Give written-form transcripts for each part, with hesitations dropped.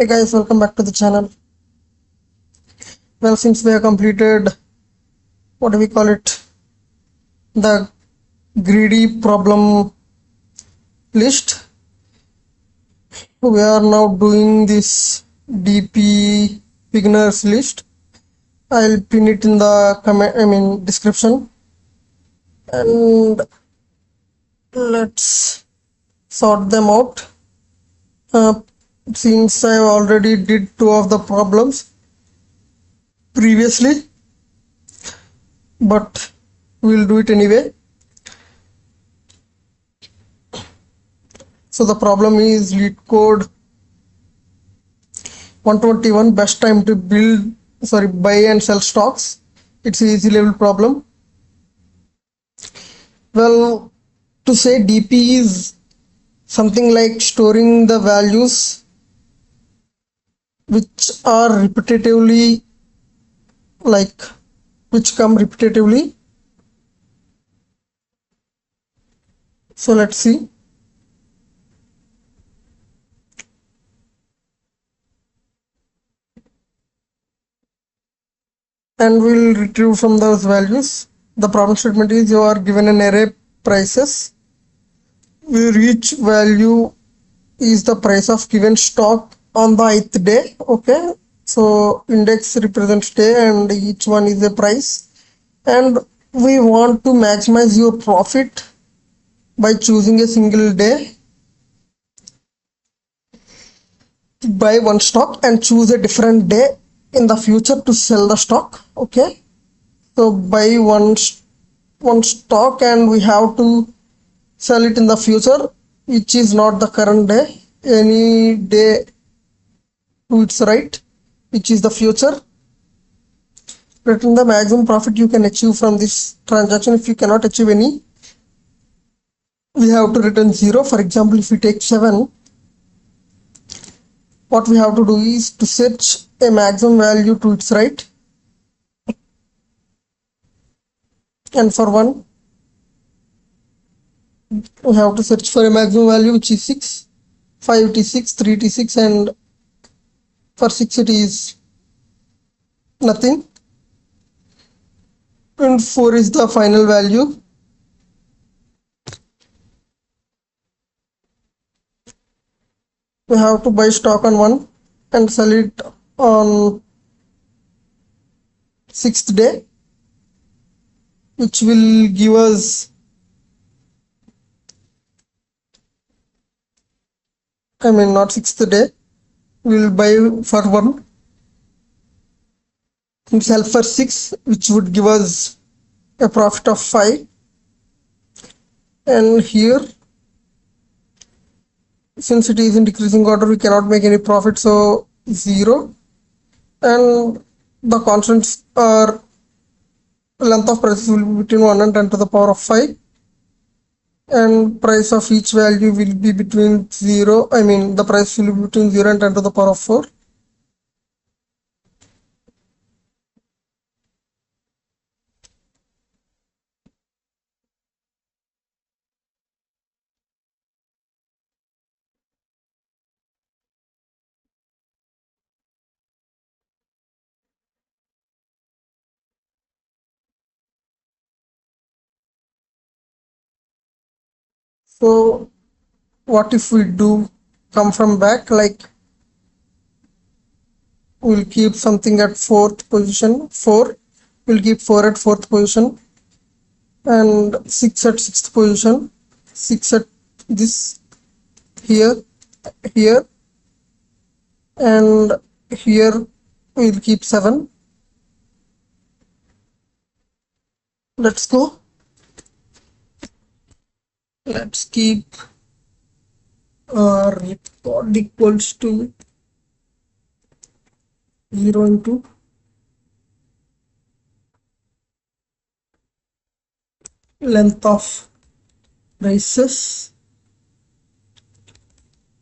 Hey guys, welcome back to the channel. Well, since we have completed, what do we call it, the greedy problem list, we are now doing this DP beginners list. I'll pin it in the description, and let's sort them out. Uh, since I already did two of the problems previously, but we'll do it anyway. So the problem is lead code 121, best time to buy and sell stocks. It's an easy level problem. Well, to say DP is something like storing the values which are repetitively, like which come repetitively. So let's see. And we'll retrieve from those values. The problem statement is you are given an array prices where each value is the price of given stock on the ith day. Okay, so index represents day and each one is a price, and we want to maximize your profit by choosing a single day to buy one stock and choose a different day in the future to sell the stock. Okay, so buy one stock and we have to sell it in the future, which is not the current day, any day to its right, which is the future. Return the maximum profit you can achieve from this transaction. If you cannot achieve any, we have to return 0. For example, if we take 7, what we have to do is to search a maximum value to its right, and for 1 we have to search for a maximum value which is 6, 5 it is 6, 3 it is 6, and for 6 it is nothing, and 4 is the final value. We have to buy stock on 1 and sell it on 6th day, which will give us, not 6th day, we'll buy for 1 and sell for 6, which would give us a profit of 5. And here, since it is in decreasing order, we cannot make any profit, so 0. And the constants are length of prices will be between 1 and 10 to the power of 5, and price of each value will be between 0, the price will be between 0 and 10 to the power of 4. So what if we do come from back, like we'll keep something at 4th position, 4, we'll keep 4 at 4th position, and 6 at 6th position, 6 at this, here, here, and here we'll keep 7. Let's go. Let's keep record equals to 0 into length of braces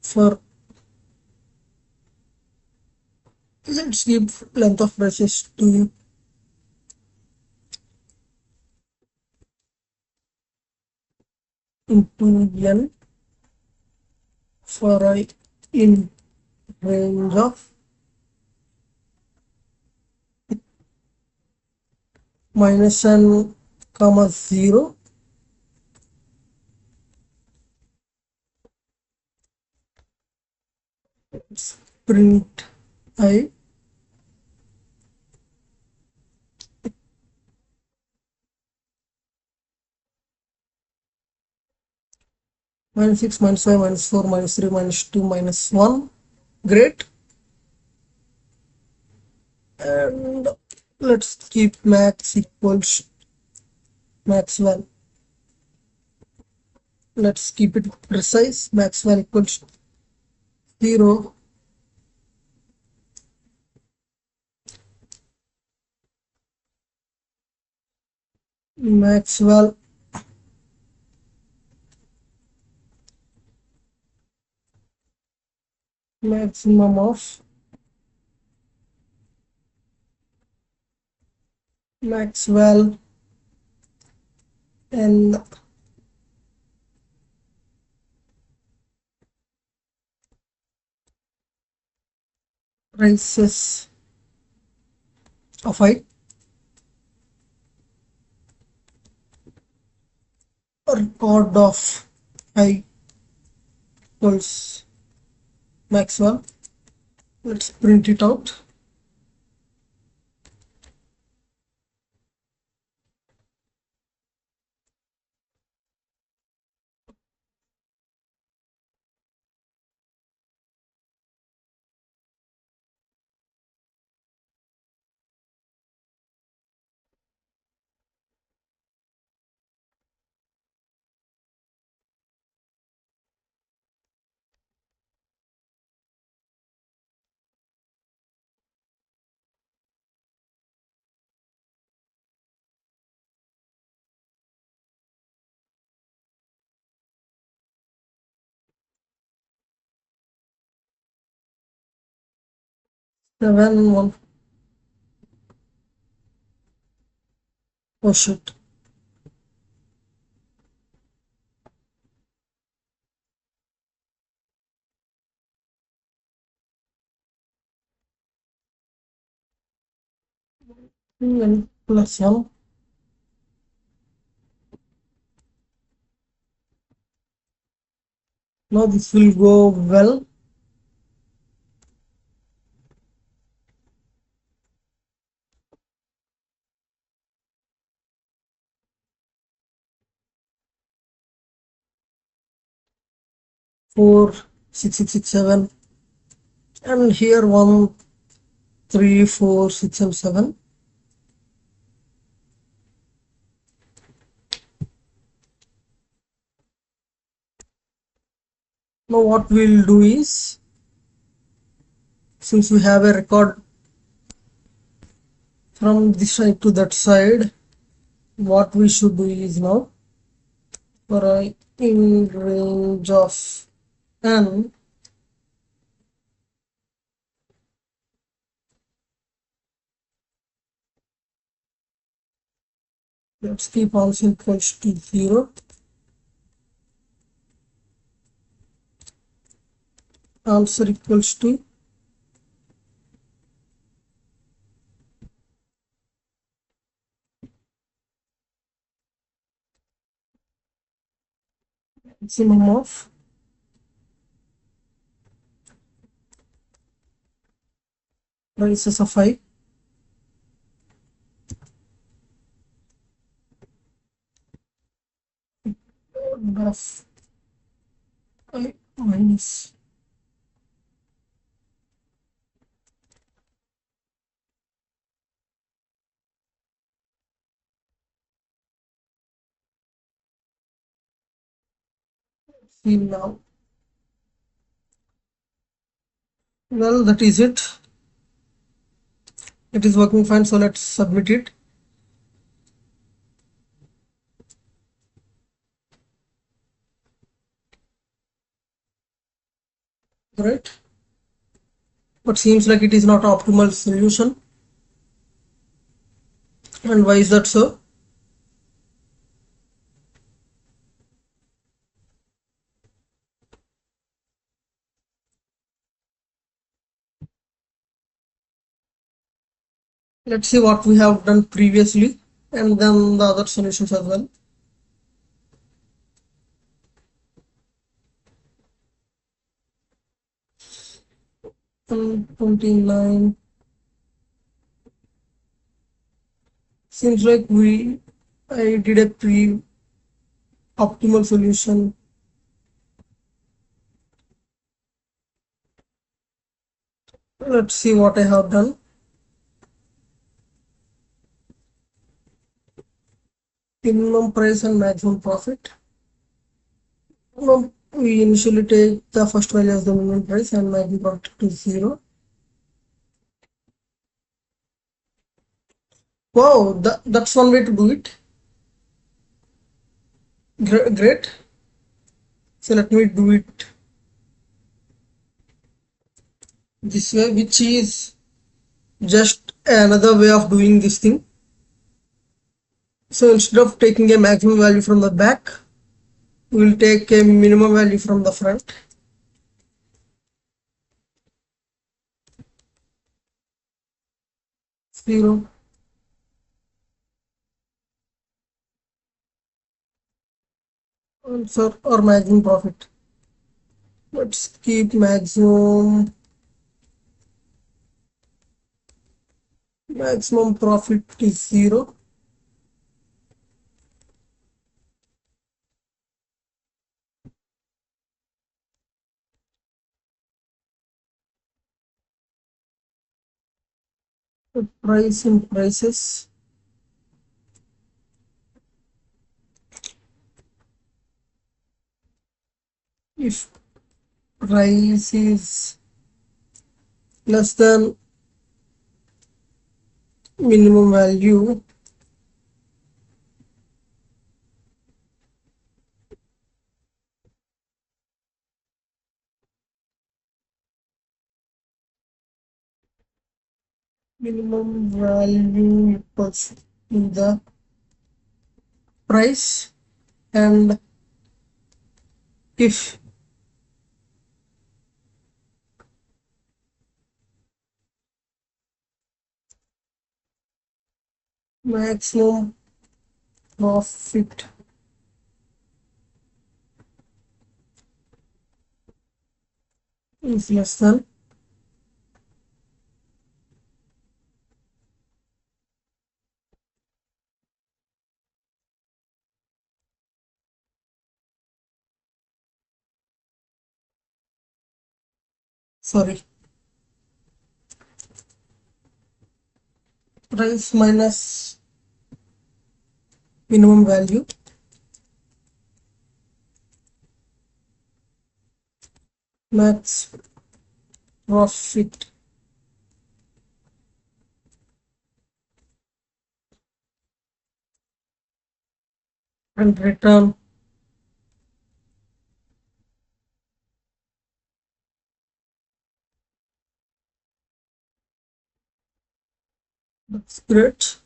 for, let's give length of braces to into n for I in range of minus n comma 0 print I minus 6 minus 5 minus 4 minus 3 minus 2 minus 1. Great. And let's keep max equals maxwell. Let's keep it precise. Maxwell equals 0. Maxwell maximum of Maxwell and prices of I record of I equals Maxwell. Let's print it out. Seven one. Oh shit. N plus 1. Now this will go well. Four, 6, 7, and here 1, 3, 4, 6, and 7. Now what we'll do is, since we have a record from this side to that side, what we should do is now for I in range of n, let's keep also equals to 0. Answer equals to maximum of prices of I of I minus C now. Well, that is it. It is working fine, so let's submit it. Right, but seems like it is not an optimal solution. And why is that so? Let's see what we have done previously and then the other solutions as well. And 29 seems like I did a optimal solution. Let's see what I have done. Minimum price and maximum profit. We initially take the first value as the minimum price and maximum profit to 0. Wow, that's one way to do it. Great. So let me do it this way, which is just another way of doing this thing. So instead of taking a maximum value from the back, we will take a minimum value from the front. Zero. Answer or maximum profit. Let's keep maximum profit is 0. The price in prices. If price is less than minimum value, minimum value equals to the price, and if maximum profit is less than sorry price minus minimum value max profit and return. That's great.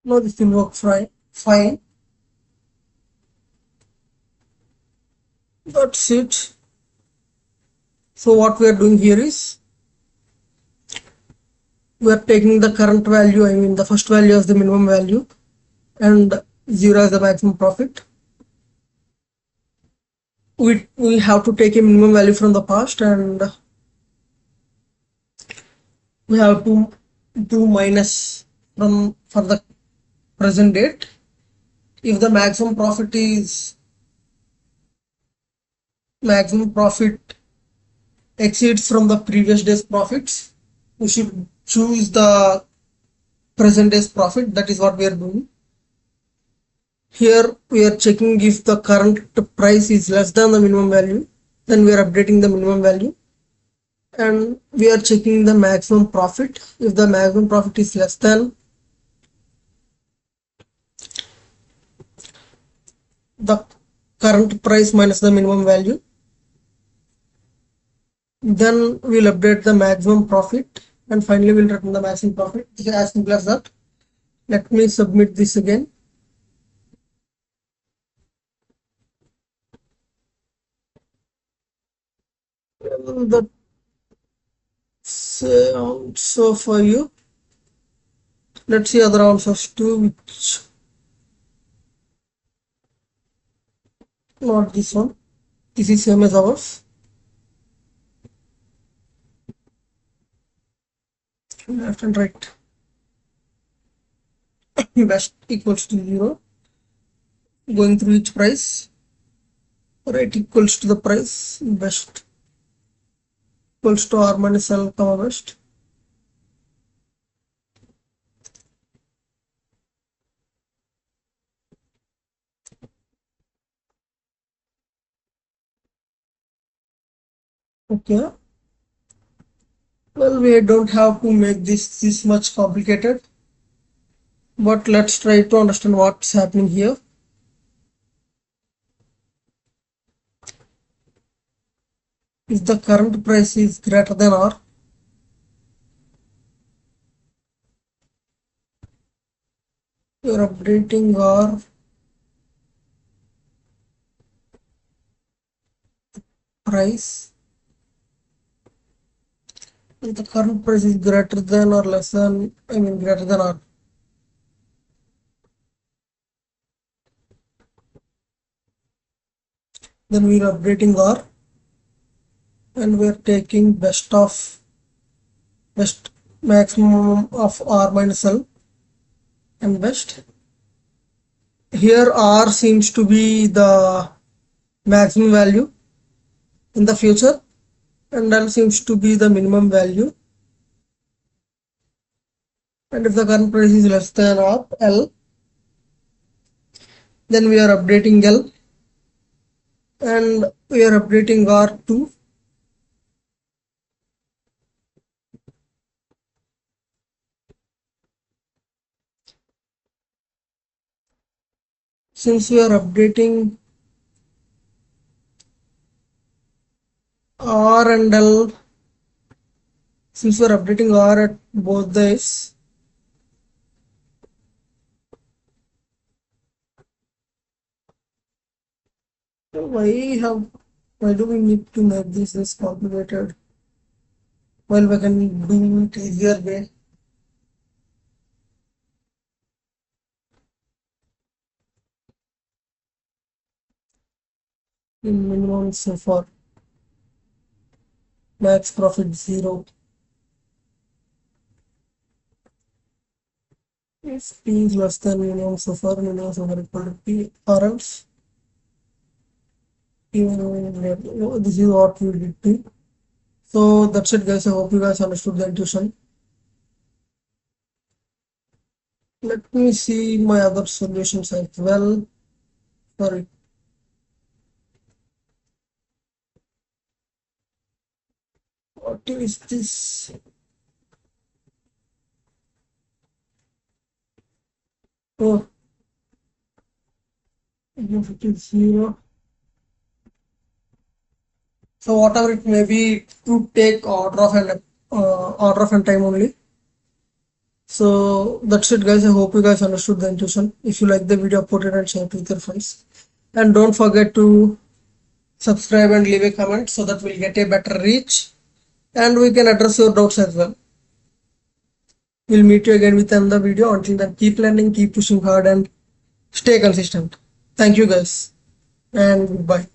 Now this will work fine. That's it. So what we are doing here is we are taking the current value, I mean the first value as the minimum value and 0 as the maximum profit. We have to take a minimum value from the past and we have to do minus from for the present date. If the maximum profit exceeds from the previous day's profits, we should choose the present day's profit. That is what we are doing. Here we are checking if the current price is less than the minimum value, then we are updating the minimum value, and we are checking the maximum profit. If the maximum profit is less than the current price minus the minimum value. Then we'll update the maximum profit, and finally we'll return the maximum profit. It's as simple as that. Let me submit this again. That so for you. Let's see other answers too, which not this one. This is same as ours. Left and right. Best equals to 0. Going through each price. Right equals to the price. Best equals to R minus L comma best. Okay. Well, we don't have to make this much complicated, but let's try to understand what's happening here. If the current price is greater than R, you're updating R price. If the current price is greater than or less than, greater than R, then we are updating R, and we are taking best maximum of R minus L and best. Here R seems to be the maximum value in the future, and L seems to be the minimum value. And if the current price is less than R, L, then we are updating L, and we are updating R to since we are updating R and L, since we are updating R at both these, why do we need to make this complicated? Well, we can do it easier way. In minimum so far, max profit 0. If P is less than minimum so far equal to P, or else this is what we did do. So that's it guys. I hope you guys understood the intuition. Let me see my other solutions as well. Sorry. What is this? Oh, if it is 0. So whatever it may be, to take order of and time only. So that's it guys. I hope you guys understood the intuition. If you like the video, put it and share it with your friends. And don't forget to subscribe and leave a comment so that we'll get a better reach and we can address your doubts as well. We'll meet you again with another video. Until then, keep learning, keep pushing hard, and stay consistent. Thank you guys, and goodbye.